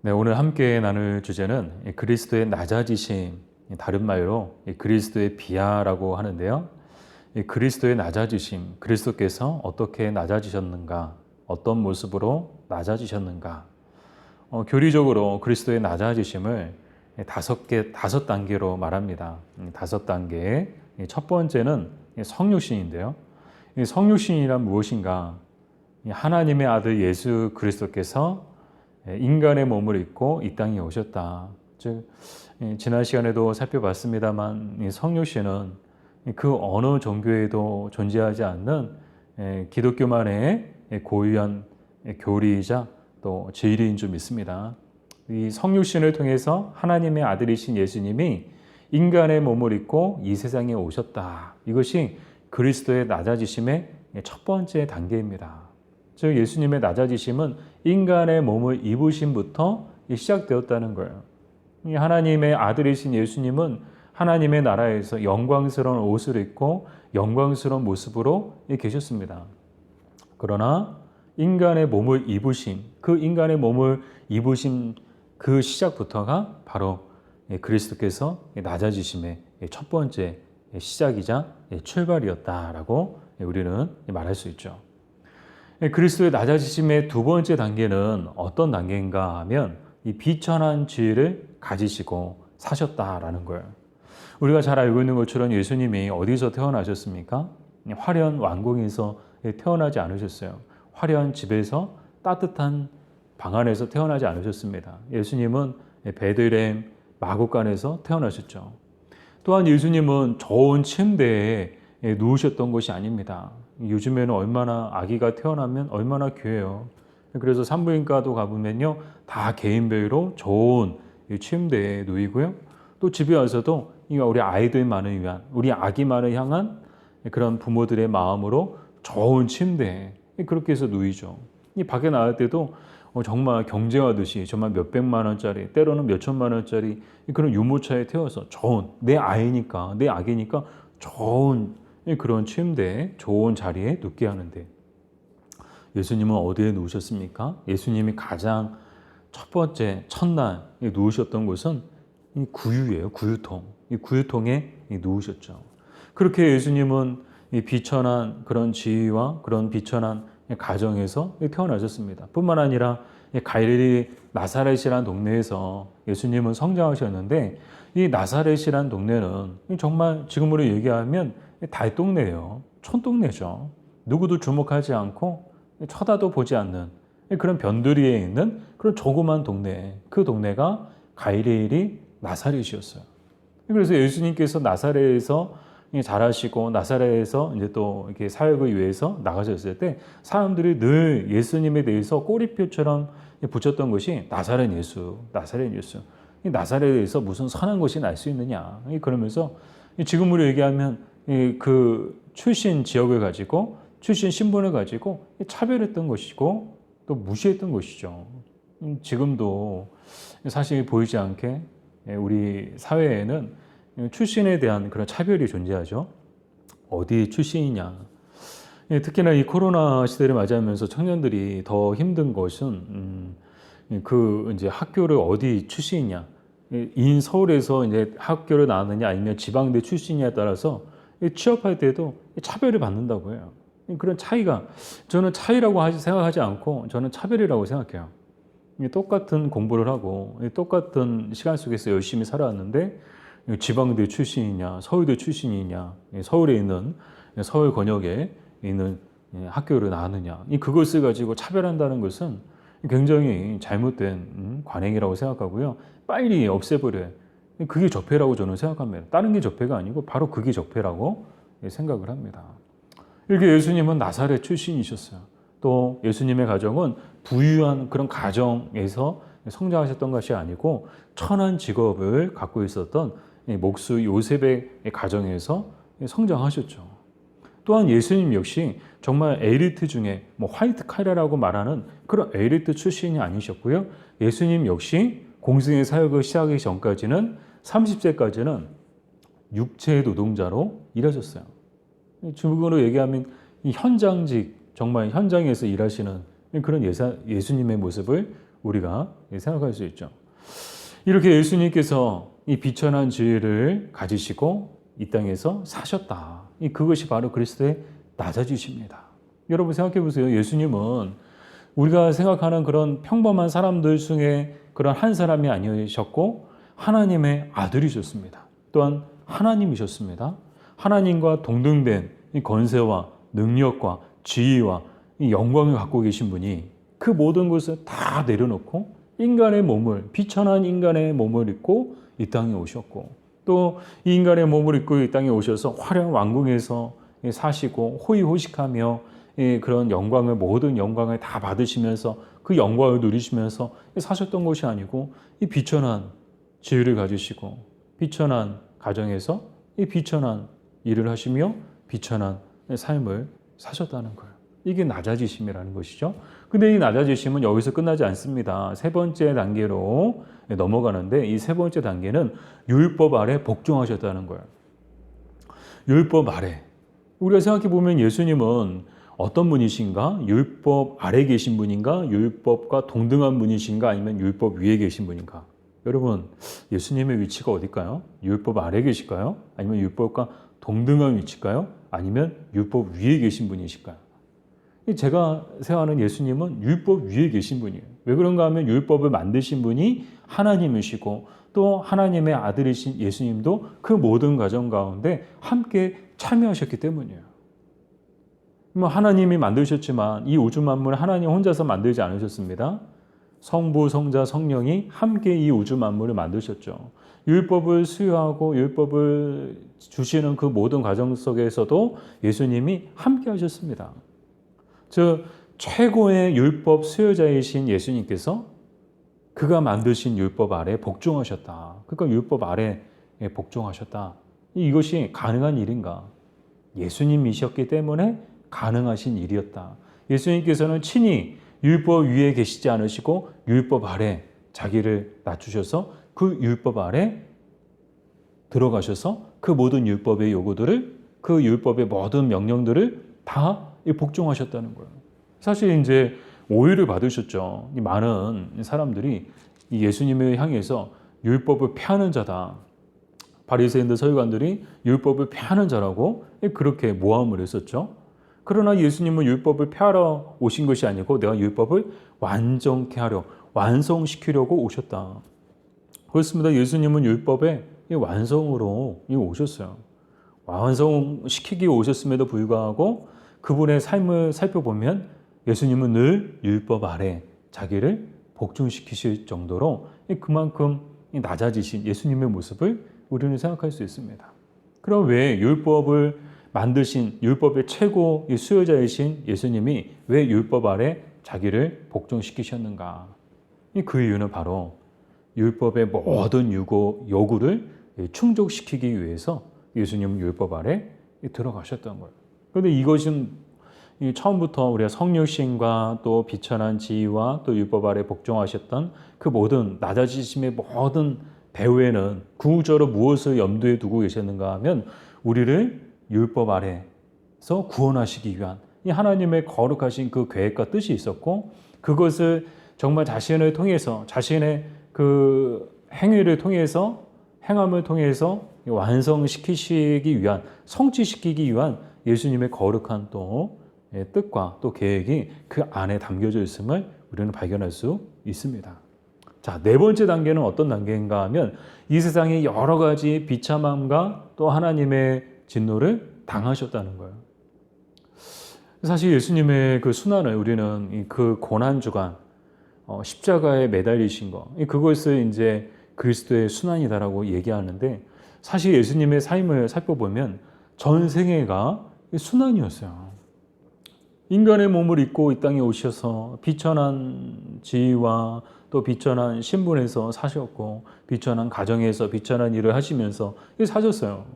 네, 오늘 함께 나눌 주제는 그리스도의 낮아지심, 다른 말로 그리스도의 비하라고 하는데요. 그리스도의 낮아지심, 그리스도께서 어떻게 낮아지셨는가, 어떤 모습으로 낮아지셨는가. 교리적으로 그리스도의 낮아지심을 다섯 단계로 말합니다. 다섯 단계. 첫 번째는 성육신인데요. 이 성육신이란 무엇인가? 하나님의 아들 예수 그리스도께서 인간의 몸을 입고 이 땅에 오셨다. 즉 지난 시간에도 살펴봤습니다만 이 성육신은 그 어느 종교에도 존재하지 않는 기독교만의 고유한 교리이자 또 진리인 줄 믿습니다. 이 성육신을 통해서 하나님의 아들이신 예수님이 인간의 몸을 입고 이 세상에 오셨다. 이것이 그리스도의 낮아지심의 첫 번째 단계입니다. 즉 예수님의 낮아지심은 인간의 몸을 입으심부터 시작되었다는 거예요. 하나님의 아들이신 예수님은 하나님의 나라에서 영광스러운 옷을 입고 영광스러운 모습으로 계셨습니다. 그러나 인간의 몸을 입으심, 그 인간의 몸을 입으심 그 시작부터가 바로 그리스도께서 낮아지심의 첫 번째 시작이자 출발이었다라고 우리는 말할 수 있죠. 그리스도의 낮아지심의 두 번째 단계는 어떤 단계인가 하면 이 비천한 지혜를 가지시고 사셨다라는 거예요. 우리가 잘 알고 있는 것처럼 예수님이 어디서 태어나셨습니까? 화려한 왕궁에서 태어나지 않으셨어요. 화려한 집에서 따뜻한 방 안에서 태어나지 않으셨습니다. 예수님은 베들레헴 마구간에서 태어나셨죠. 또한 예수님은 좋은 침대에 누우셨던 것이 아닙니다. 요즘에는 얼마나 아기가 태어나면 얼마나 귀해요. 그래서 산부인과도 가보면요, 다 개인별로 좋은 침대에 누이고요. 또 집에 와서도 우리 아이들만을 위한, 우리 아기만을 향한 그런 부모들의 마음으로 좋은 침대에 그렇게 해서 누이죠. 이 밖에 나갈 때도 정말 경쟁하듯이 정말 몇백만 원짜리, 때로는 몇천만 원짜리 그런 유모차에 태워서 좋은, 내 아이니까, 내 아기니까 좋은 그런 침대에 좋은 자리에 눕게 하는데 예수님은 어디에 누우셨습니까? 예수님이 가장 첫 번째 첫날 누우셨던 곳은 이 구유예요. 구유통. 이 구유통에 누우셨죠. 그렇게 예수님은 이 비천한 그런 지위와 그런 비천한 가정에서 태어나셨습니다. 뿐만 아니라 갈릴리 나사렛이라는 동네에서 예수님은 성장하셨는데 이 나사렛이라는 동네는 정말 지금으로 얘기하면 달동네예요. 촌동네죠. 누구도 주목하지 않고 쳐다도 보지 않는 그런 변두리에 있는 그런 조그만 동네. 그 동네가 갈릴리 나사렛이었어요. 그래서 예수님께서 나사렛에서 자라시고 나사렛에서 이제 또 이렇게 사역을 위해서 나가셨을 때 사람들이 늘 예수님에 대해서 꼬리표처럼 붙였던 것이 나사렛 예수, 나사렛 예수. 이 나사렛에서 무슨 선한 것이 날 수 있느냐. 그러면서 지금으로 얘기하면 그 출신 지역을 가지고 출신 신분을 가지고 차별했던 것이고 또 무시했던 것이죠. 지금도 사실 보이지 않게 우리 사회에는 출신에 대한 그런 차별이 존재하죠. 어디 출신이냐. 특히나 이 코로나 시대를 맞이하면서 청년들이 더 힘든 것은 그 이제 학교를 어디 출신이냐. 인 서울에서 이제 학교를 나왔느냐 아니면 지방대 출신이냐에 따라서 취업할 때도 차별을 받는다고 해요. 그런 차이가 저는 차이라고 생각하지 않고 저는 차별이라고 생각해요. 똑같은 공부를 하고 똑같은 시간 속에서 열심히 살아왔는데 지방대 출신이냐 서울대 출신이냐 서울에 있는 서울권역에 있는 학교를 나왔느냐 그것을 가지고 차별한다는 것은 굉장히 잘못된 관행이라고 생각하고요. 빨리 없애버려요. 그게 적폐라고 저는 생각합니다. 다른 게 적폐가 아니고 바로 그게 적폐라고 생각을 합니다. 이렇게 예수님은 나사렛 출신이셨어요. 또 예수님의 가정은 부유한 그런 가정에서 성장하셨던 것이 아니고 천한 직업을 갖고 있었던 목수 요셉의 가정에서 성장하셨죠. 또한 예수님 역시 정말 엘리트 중에 화이트 칼라라고 말하는 그런 엘리트 출신이 아니셨고요. 예수님 역시 공생의 사역을 시작하기 전까지는 30세까지는 육체 노동자로 일하셨어요. 중국어로 얘기하면 이 현장직, 정말 현장에서 일하시는 그런 예수님의 모습을 우리가 생각할 수 있죠. 이렇게 예수님께서 이 비천한 지위를 가지시고 이 땅에서 사셨다. 그것이 바로 그리스도의 낮아지십니다. 여러분 생각해 보세요. 예수님은 우리가 생각하는 그런 평범한 사람들 중에 그런 한 사람이 아니셨고 하나님의 아들이셨습니다. 또한 하나님이셨습니다. 하나님과 동등된 이 권세와 능력과 지위와 이 영광을 갖고 계신 분이 그 모든 것을 다 내려놓고 인간의 몸을, 비천한 인간의 몸을 입고 이 땅에 오셨고 또 이 인간의 몸을 입고 이 땅에 오셔서 화려한 왕궁에서 사시고 호의호식하며 그런 영광을, 모든 영광을 다 받으시면서 그 영광을 누리시면서 사셨던 것이 아니고 이 비천한 지위를 가지시고 비천한 가정에서 이 비천한 일을 하시며 비천한 삶을 사셨다는 거예요. 이게 낮아지심이라는 것이죠. 근데 이 낮아지심은 여기서 끝나지 않습니다. 세 번째 단계로 넘어가는데 이 세 번째 단계는 율법 아래 복종하셨다는 거예요. 율법 아래. 우리가 생각해 보면 예수님은 어떤 분이신가? 율법 아래 계신 분인가? 율법과 동등한 분이신가? 아니면 율법 위에 계신 분인가? 여러분, 예수님의 위치가 어딜까요? 율법 아래 계실까요? 아니면 율법과 동등한 위치일까요? 아니면 율법 위에 계신 분이실까요? 제가 생각하는 예수님은 율법 위에 계신 분이에요. 왜 그런가 하면 율법을 만드신 분이 하나님이시고 또 하나님의 아들이신 예수님도 그 모든 과정 가운데 함께 참여하셨기 때문이에요. 하나님이 만드셨지만 이 우주 만물을 하나님 혼자서 만들지 않으셨습니다. 성부, 성자, 성령이 함께 이 우주 만물을 만드셨죠. 율법을 수여하고 율법을 주시는 그 모든 과정 속에서도 예수님이 함께 하셨습니다. 즉 최고의 율법 수여자이신 예수님께서 그가 만드신 율법 아래 복종하셨다. 그러니까 율법 아래 복종하셨다. 이것이 가능한 일인가? 예수님이셨기 때문에 가능하신 일이었다. 예수님께서는 친히 율법 위에 계시지 않으시고 율법 아래 자기를 낮추셔서 그 율법 아래 들어가셔서 그 모든 율법의 요구들을, 그 율법의 모든 명령들을 다 복종하셨다는 거예요. 사실 이제 오해를 받으셨죠. 많은 사람들이 예수님을 향해서 율법을 폐하는 자다. 바리새인들, 서기관들이 율법을 폐하는 자라고 그렇게 모함을 했었죠. 그러나 예수님은 율법을 폐하러 오신 것이 아니고 내가 율법을 완전케 하려, 완성시키려고 오셨다. 그렇습니다. 예수님은 율법의 완성으로 오셨어요. 완성시키기 오셨음에도 불구하고 그분의 삶을 살펴보면 예수님은 늘 율법 아래 자기를 복종시키실 정도로 그만큼 낮아지신 예수님의 모습을 우리는 생각할 수 있습니다. 그럼 왜 율법을 만드신 율법의 최고 수요자이신 예수님이 왜 율법 아래 자기를 복종시키셨는가? 그 이유는 바로 율법의 모든 요구를 충족시키기 위해서 예수님은 율법 아래 들어가셨던 거예요. 그런데 이것은 처음부터 우리가 성육신과 또 비천한 지위와 또 율법 아래 복종하셨던 그 모든 낮아지심의 모든 배후에는 구조로 무엇을 염두에 두고 계셨는가 하면 우리를 율법 아래서 구원하시기 위한 이 하나님의 거룩하신 그 계획과 뜻이 있었고 그것을 정말 자신을 통해서 자신의 그 행위를 통해서 행함을 통해서 완성시키시기 위한 성취시키기 위한 예수님의 거룩한 또 뜻과 또 계획이 그 안에 담겨져 있음을 우리는 발견할 수 있습니다. 자, 네 번째 단계는 어떤 단계인가 하면 이 세상의 여러 가지 비참함과 또 하나님의 진노를 당하셨다는 거예요. 사실 예수님의 그 순환을 우리는 그 고난주간 십자가에 매달리신 거 그것을 이제 그리스도의 순환이다라고 얘기하는데 사실 예수님의 삶을 살펴보면 전 생애가 순환이었어요. 인간의 몸을 입고 이 땅에 오셔서 비천한 지위와 또 비천한 신분에서 사셨고 비천한 가정에서 비천한 일을 하시면서 사셨어요.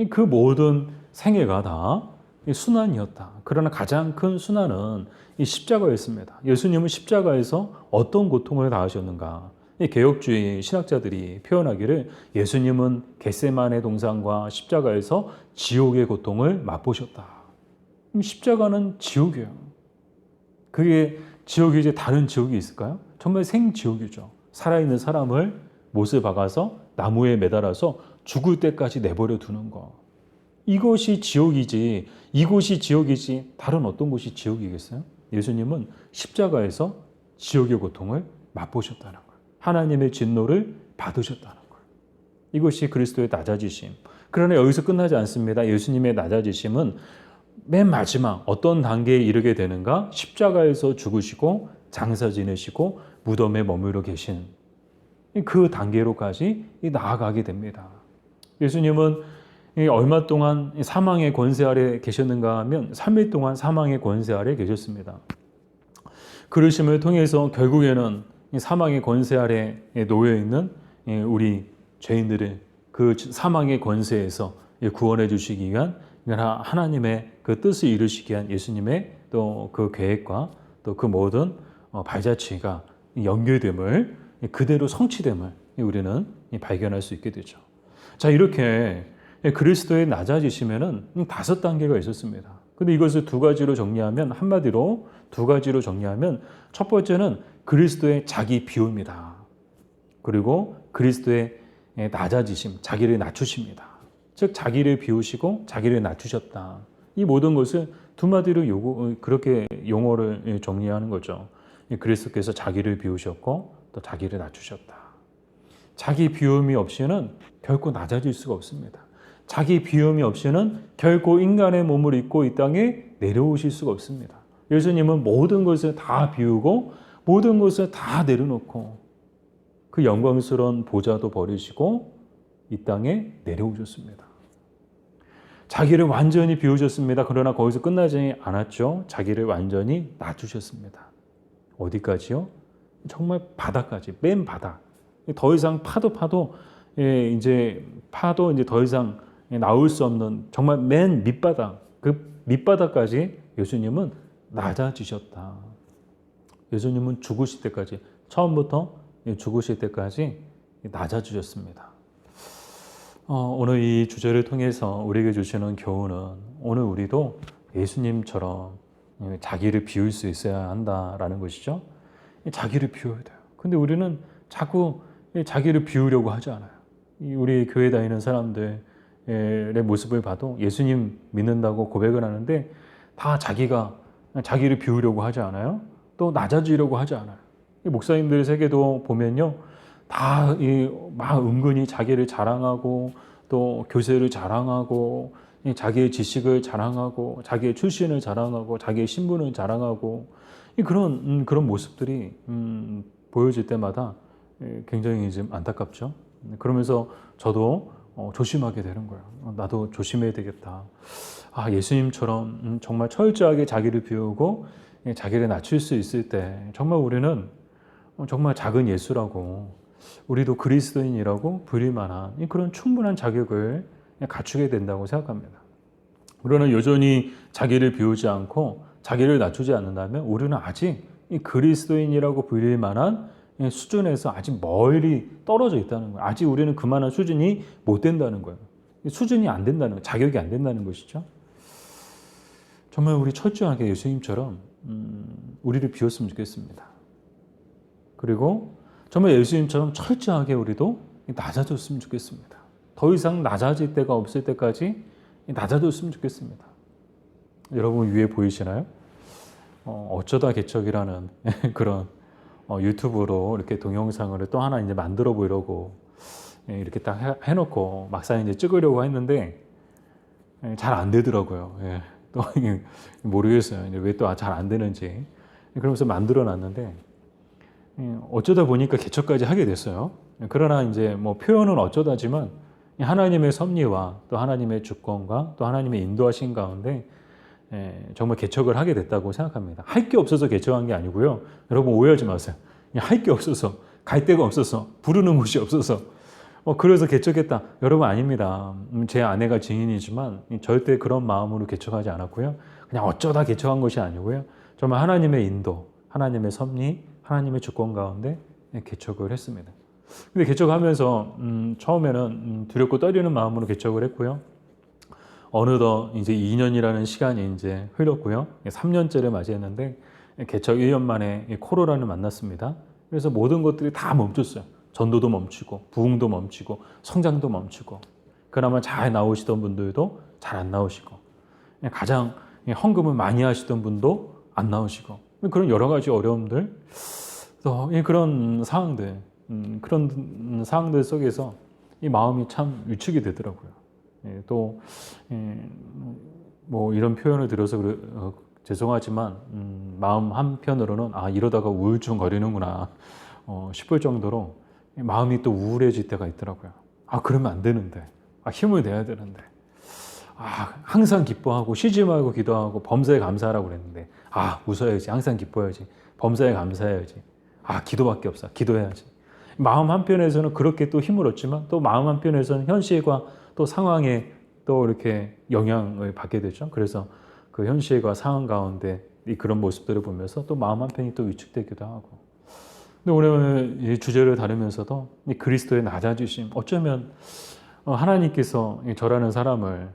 그 모든 생애가 다 순환이었다. 그러나 가장 큰 순환은 이 십자가였습니다. 예수님은 십자가에서 어떤 고통을 당하셨는가? 이 개혁주의 신학자들이 표현하기를 예수님은 겟세마네 동산과 십자가에서 지옥의 고통을 맛보셨다. 십자가는 지옥이에요. 그게 지옥이 이제 다른 지옥이 있을까요? 정말 생지옥이죠. 살아있는 사람을 못을 박아서 나무에 매달아서 죽을 때까지 내버려 두는 것. 이것이 지옥이지, 이곳이 지옥이지 다른 어떤 곳이 지옥이겠어요? 예수님은 십자가에서 지옥의 고통을 맛보셨다는 거예요. 하나님의 진노를 받으셨다는 거예요. 이것이 그리스도의 낮아지심. 그러나 여기서 끝나지 않습니다. 예수님의 낮아지심은 맨 마지막 어떤 단계에 이르게 되는가? 십자가에서 죽으시고 장사 지내시고 무덤에 머무르 계신 그 단계로까지 나아가게 됩니다. 예수님은 얼마 동안 사망의 권세 아래 계셨는가 하면 3일 동안 사망의 권세 아래 계셨습니다. 그러심을 통해서 결국에는 사망의 권세 아래 놓여 있는 우리 죄인들을 그 사망의 권세에서 구원해 주시기 위한 하나님의 그 뜻을 이루시기 위한 예수님의 또 그 계획과 또 그 모든 발자취가 연결됨을 그대로 성취됨을 우리는 발견할 수 있게 되죠. 자, 이렇게 그리스도의 낮아지심에는 5단계가 있었습니다. 근데 이것을 두 가지로 정리하면, 한마디로 두 가지로 정리하면, 첫 번째는 그리스도의 자기 비움이다. 그리고 그리스도의 낮아지심, 자기를 낮추십니다. 즉 자기를 비우시고 자기를 낮추셨다. 이 모든 것을 두 마디로 그렇게 용어를 정리하는 거죠. 그리스도께서 자기를 비우셨고 또 자기를 낮추셨다. 자기 비움이 없이는 결코 낮아질 수가 없습니다. 자기 비움이 없이는 결코 인간의 몸을 입고 이 땅에 내려오실 수가 없습니다. 예수님은 모든 것을 다 비우고 모든 것을 다 내려놓고 그 영광스러운 보좌도 버리시고 이 땅에 내려오셨습니다. 자기를 완전히 비우셨습니다. 그러나 거기서 끝나지 않았죠. 자기를 완전히 낮추셨습니다. 어디까지요? 정말 바닥까지, 맨 바닥. 더 이상 파도 이제 더 이상 나올 수 없는 정말 맨 밑바닥, 그 밑바닥까지 예수님은 낮아지셨다. 예수님은 죽으실 때까지, 처음부터 죽으실 때까지 낮아지셨습니다. 오늘 이 주제를 통해서 우리에게 주시는 교훈은, 오늘 우리도 예수님처럼 자기를 비울 수 있어야 한다라는 것이죠. 자기를 비워야 돼요. 근데 우리는 자꾸 자기를 비우려고 하지 않아요. 우리 교회 다니는 사람들의 모습을 봐도 예수님 믿는다고 고백을 하는데 다 자기를 비우려고 하지 않아요. 또 낮아지려고 하지 않아요. 목사님들의 세계도 보면요, 다 막 은근히 자기를 자랑하고 또 교세를 자랑하고 자기의 지식을 자랑하고 자기의 출신을 자랑하고 자기의 신분을 자랑하고 그런 모습들이 보여질 때마다 굉장히 좀 안타깝죠. 그러면서 저도 조심하게 되는 거예요. 나도 조심해야 되겠다. 예수님처럼 정말 철저하게 자기를 비우고 자기를 낮출 수 있을 때 정말 우리는 정말 작은 예수라고, 우리도 그리스도인이라고 부릴 만한 그런 충분한 자격을 갖추게 된다고 생각합니다. 그러나 여전히 자기를 비우지 않고 자기를 낮추지 않는다면 우리는 아직 그리스도인이라고 불릴 만한 수준에서 아직 멀리 떨어져 있다는 거예요. 아직 우리는 그만한 수준이 못 된다는 거예요. 수준이 안 된다는 거예요. 자격이 안 된다는 것이죠. 정말 우리 철저하게 예수님처럼 우리를 비웠으면 좋겠습니다. 그리고 정말 예수님처럼 철저하게 우리도 낮아졌으면 좋겠습니다. 더 이상 낮아질 때가 없을 때까지 낮아졌으면 좋겠습니다. 여러분 위에 보이시나요? 어쩌다 개척이라는 그런 유튜브로 이렇게 동영상을 또 하나 이제 만들어 보려고 이렇게 딱 해놓고 막상 이제 찍으려고 했는데 잘 안 되더라고요. 또 모르겠어요. 왜 또 잘 안 되는지. 그러면서 만들어 놨는데 어쩌다 보니까 개척까지 하게 됐어요. 그러나 이제 뭐 표현은 어쩌다지만 하나님의 섭리와 또 하나님의 주권과 또 하나님의 인도하신 가운데 정말 개척을 하게 됐다고 생각합니다. 할 게 없어서 개척한 게 아니고요. 여러분 오해하지 마세요. 할 게 없어서, 갈 데가 없어서, 부르는 곳이 없어서 그래서 개척했다. 여러분 아닙니다. 제 아내가 증인이지만 절대 그런 마음으로 개척하지 않았고요. 그냥 어쩌다 개척한 것이 아니고요. 정말 하나님의 인도, 하나님의 섭리, 하나님의 주권 가운데 개척을 했습니다. 근데 개척하면서 처음에는 두렵고 떨리는 마음으로 개척을 했고요. 어느덧 이제 2년이라는 시간이 이제 흘렀고요. 3년째를 맞이했는데 개척 1년 만에 코로나를 만났습니다. 그래서 모든 것들이 다 멈췄어요. 전도도 멈추고 부흥도 멈추고 성장도 멈추고 그나마 잘 나오시던 분들도 잘 안 나오시고 가장 헌금을 많이 하시던 분도 안 나오시고 그런 여러 가지 어려움들 또 그런 상황들 그런 상황들 속에서 이 마음이 참 위축이 되더라고요. 또 뭐 이런 표현을 들어서 죄송하지만 마음 한편으로는 아 이러다가 우울증 거리는구나 싶을 정도로 마음이 또 우울해질 때가 있더라고요. 아 그러면 안 되는데 힘을 내야 되는데 항상 기뻐하고 쉬지 말고 기도하고 범사에 감사하라고 그랬는데 웃어야지 항상 기뻐해야지 범사에 감사해야지 기도밖에 없어 기도해야지 마음 한편에서는 그렇게 또 힘을 얻지만 또 마음 한편에서는 현실과 또 상황에 또 이렇게 영향을 받게 되죠. 그래서 그 현실과 상황 가운데 그런 모습들을 보면서 또 마음 한편이 또 위축되기도 하고. 근데 오늘 이 주제를 다루면서도 이 그리스도의 낮아지심, 어쩌면 하나님께서 저라는 사람을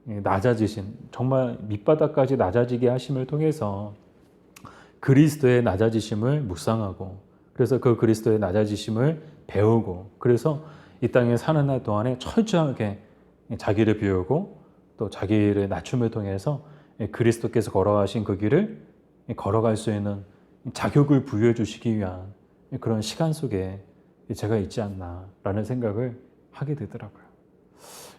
낮아지신, 정말 밑바닥까지 낮아지게 하심을 통해서 그리스도의 낮아지심을 묵상하고, 그래서 그 그리스도의 낮아지심을 배우고, 그래서 이 땅에 사는 날 동안에 철저하게 자기를 비우고 또 자기를 낮춤을 통해서 그리스도께서 걸어가신 그 길을 걸어갈 수 있는 자격을 부여해 주시기 위한 그런 시간 속에 제가 있지 않나라는 생각을 하게 되더라고요.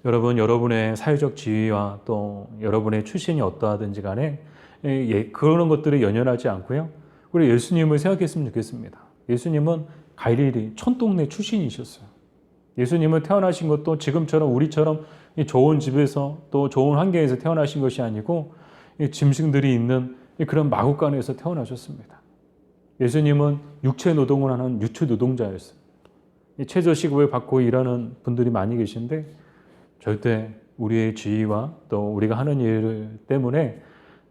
여러분, 여러분의 사회적 지위와 또 여러분의 출신이 어떠하든지 간에 그런 것들을 연연하지 않고요. 우리 예수님을 생각했으면 좋겠습니다. 예수님은 갈릴리 촌동네 출신이셨어요. 예수님은 태어나신 것도 지금처럼 우리처럼 좋은 집에서 또 좋은 환경에서 태어나신 것이 아니고 짐승들이 있는 그런 마구간에서 태어나셨습니다. 예수님은 육체 노동을 하는 유체 노동자였어요. 최저시급을 받고 일하는 분들이 많이 계신데 절대 우리의 지위와 또 우리가 하는 일 때문에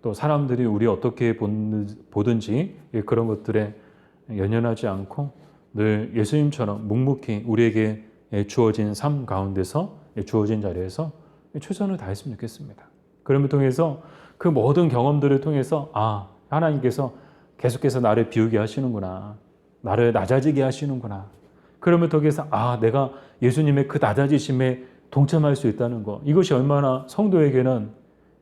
또 사람들이 우리 어떻게 보든지 그런 것들에 연연하지 않고 늘 예수님처럼 묵묵히 우리에게 주어진 삶 가운데서 주어진 자리에서 최선을 다했으면 좋겠습니다. 그럼을 통해서 그 모든 경험들을 통해서 하나님께서 계속해서 나를 비우게 하시는구나. 나를 낮아지게 하시는구나. 그럼을 통해서 내가 예수님의 그 낮아지심에 동참할 수 있다는 것. 이것이 얼마나 성도에게는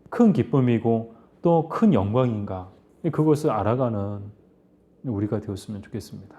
큰 기쁨이고 또 큰 영광인가. 그것을 알아가는 우리가 되었으면 좋겠습니다.